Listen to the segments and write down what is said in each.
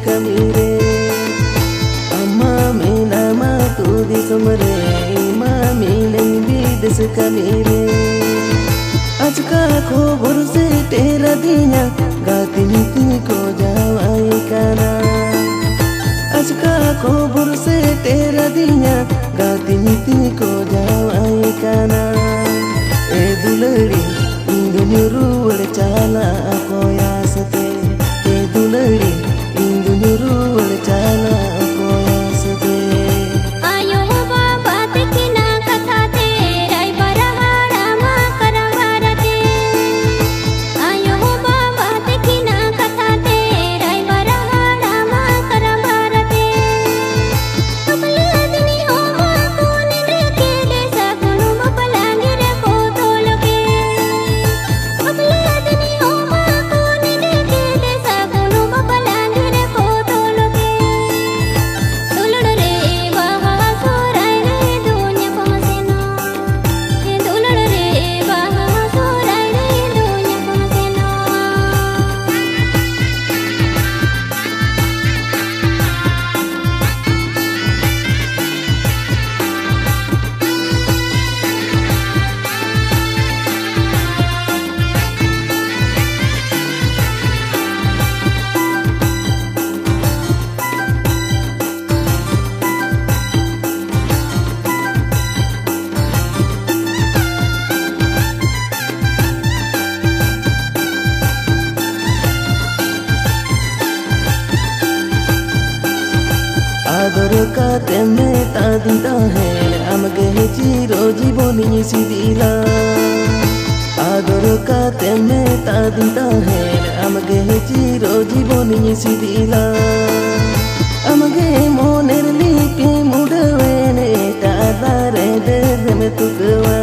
kamire amma nama tu di somre mami nindi des kamire आज का खबर से तेरा दिया गाती नीति को जावाई काना आज का खबर से तेरा दिया गाती नीति को जावाई काना ए दुलड़ी इंदुनिरू वड़ चाला को यासते ए दुलड़ी इंदुनिरू वड़ चाला को यासते आदर का तेमे तादिता है अमगे चिरो जीवनी सिदिला आदर का तेमे तादिता है अमगे चिरो जीवनी सिदिला अमगे मोनेर लिपि मुडवेने तादारे देमे तुकवा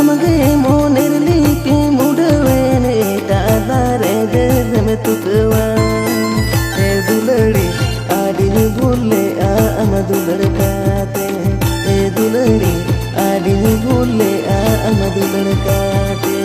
अमगे मोनेर लिपि मुडवेने तादारे देमे तुकवा ए दुलड़ी आदिनी भूले आमदु लड़काते ए दुलड़ी आदिनी भूले आमदु लड़काते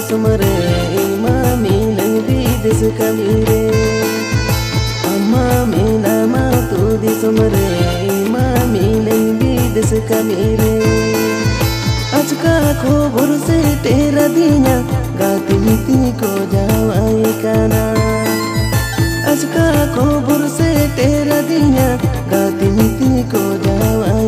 समरे mami nindi des kamire amma me nama tu di समरे mami nindi des kamire आज का खबर से तेरा दिया गाती नीति को जावाई काना आज का खबर से तेरा दिया गाती नीति को जावाई